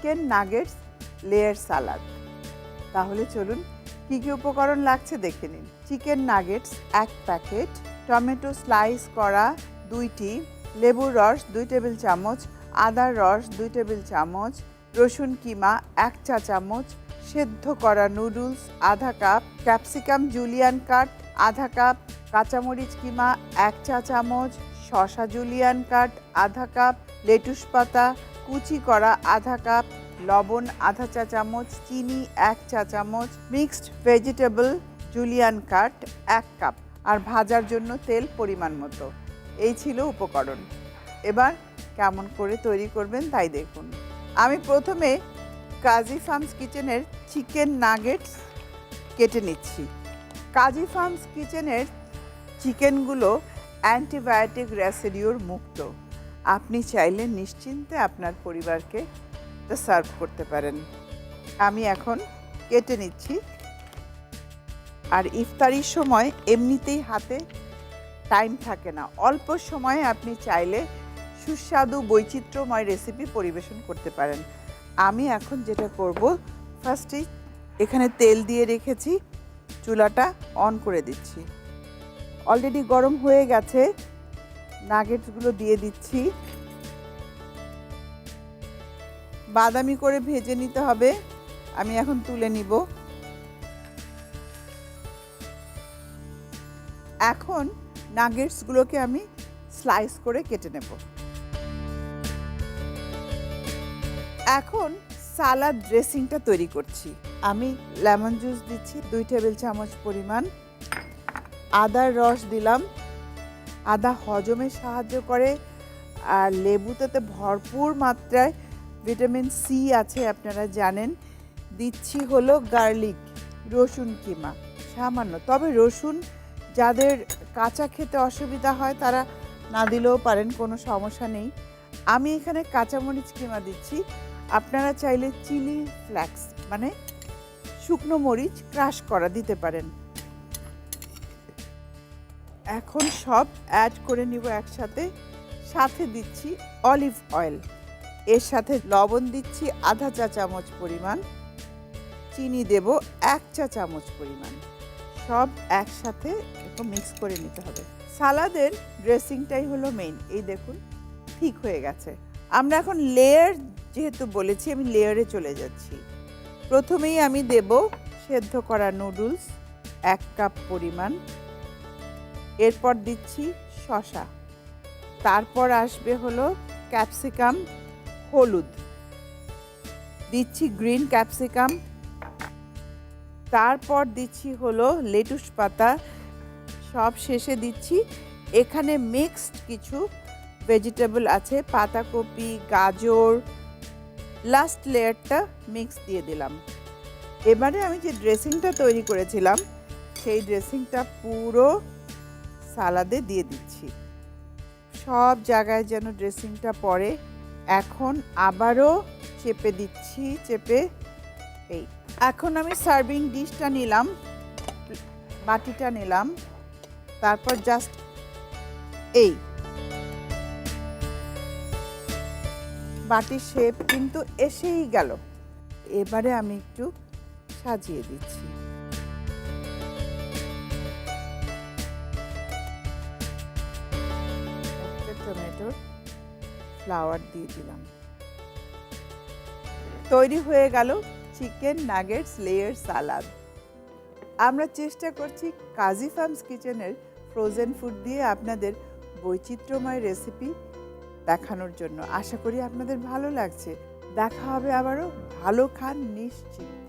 Chicken nuggets layer সালাদ। তাহলে চলুন কী কী উপকরণ লাগছে দেখে নিন। Chicken nuggets 1 packet, tomato slice করা 2টি, লেবুর রস 2 টেবিল চামচ, আদার রস 2 টেবিল চামচ, রসুন কিমা 1 চা চামচ, সেদ্ধ করা নুডলস আধা কাপ, ক্যাপসিকাম জুলিয়ান কাট আধা কাপ, কাঁচামরিচ কিমা 1 চা চামচ, শসা জুলিয়ান কাট আধা কাপ, লেটুস পাতা কুচি করা আধা কাপ, লবণ আধা চা চামচ, চিনি 1 চা চামচ, মিক্সড ভেজিটেবল জুলিয়ান কাট 1 কাপ, আর ভাজার জন্য তেল পরিমাণ মতো। এই ছিল উপকরণ। এবার কেমন করে তৈরি করবেন তাই দেখুন। আমি প্রথমে কাজী ফার্মস কিচেনের চিকেন নাগেটস কেটে নিচ্ছি। কাজী ফার্মস কিচেনের চিকেনগুলো অ্যান্টিবায়োটিক রেসিডিউর মুক্ত। আপনি চাইলে নিশ্চিন্তে আপনার পরিবারকে তা সার্ভ করতে পারেন। আমি এখন কেটে নিচ্ছি। আর ইফতারির সময় এমনিতেই হাতে টাইম থাকে না, অল্প সময়ে আপনি চাইলে সুস্বাদু বৈচিত্র্যময় রেসিপি পরিবেশন করতে পারেন। আমি এখন যেটা করব, ফার্স্টেই এখানে তেল দিয়ে রেখেছি, চুলাটা অন করে দিচ্ছি। অলরেডি গরম হয়ে গেছে, নাগেটসগুলো দিয়ে দিচ্ছি। বাদামি করে ভেজে নিতে হবে। আমি এখন তুলে নিব। এখন নাগেটসগুলোকে আমি স্লাইস করে কেটে নেব। এখন সালাদ ড্রেসিংটা তৈরি করছি। আমি লেমন জুস দিচ্ছি 2 টেবিল চামচ পরিমাণ, আদার রস দিলাম। আদা হজমে সাহায্য করে, আর লেবুতে ভরপুর মাত্রায় ভিটামিন সি আছে আপনারা জানেন। দিচ্ছি হলো গার্লিক, রসুন কিমা সামান্য, তবে রসুন যাদের কাঁচা খেতে অসুবিধা হয় তারা না দিলেও পারেন, কোনো সমস্যা নেই। আমি এখানে কাঁচামরিচ কিমা দিচ্ছি। আপনারা চাইলে চিলি ফ্লেক্স মানে শুকনো মরিচ ক্রাশ করা দিতে পারেন। এখন সব অ্যাড করে নিব একসাথে। সাথে দিচ্ছি অলিভ অয়েল, এর সাথে লবণ দিচ্ছি আধা চা চামচ পরিমাণ, চিনি দেব 1 চা চামচ পরিমাণ। সব একসাথে একটু মিক্স করে নিতে হবে। সালাদের ড্রেসিংটাই হলো মেইন। এই দেখুন ঠিক হয়ে গেছে। আমরা এখন লেয়ার যেহেতু বলেছি, আমি লেয়ারে চলে যাচ্ছি। প্রথমেই আমি দেব সেদ্ধ করা নুডলস 1 কাপ পরিমাণ, এরপর দিচ্ছি শসা, তারপর আসবে হলো ক্যাপসিকাম, হলুদ দিচ্ছি, গ্রিন ক্যাপসিকাম, তারপর দিচ্ছি হলো লেটুস পাতা, সব শেষে দিচ্ছি এখানে মিক্সড কিছু ভেজিটেবল আছে, পাতাকপি, গাজর, লাস্ট লেয়ারটা মিক্স দিয়ে দিলাম। এবারে আমি যে ড্রেসিংটা তৈরি করেছিলাম সেই ড্রেসিংটা পুরো সালাদে দিয়ে দিচ্ছি, সব জায়গায় যেন ড্রেসিংটা পড়ে। এখন আবারও চেপে দিচ্ছি, চেপে এই। এখন আমি সার্ভিং ডিশটা নিলাম, বাটিটা নিলাম, তারপর জাস্ট এই বাটির শেপ কিন্তু এসেই গেল। এবারে আমি একটু সাজিয়ে দিচ্ছি। একটা টমেটোর ফ্লাওয়ার দিয়ে দিলাম। তৈরি হয়ে গেল চিকেন নাগেটস লেয়ার সালাদ। আমরা চেষ্টা করছি কাজী ফার্মস কিচেনের ফ্রোজেন ফুড দিয়ে আপনাদের বৈচিত্র্যময় রেসিপি দেখানোর জন্য। আশা করি আপনাদের ভালো লাগছে। দেখা হবে আবারও। ভালো খান নিশ্চিন্তে।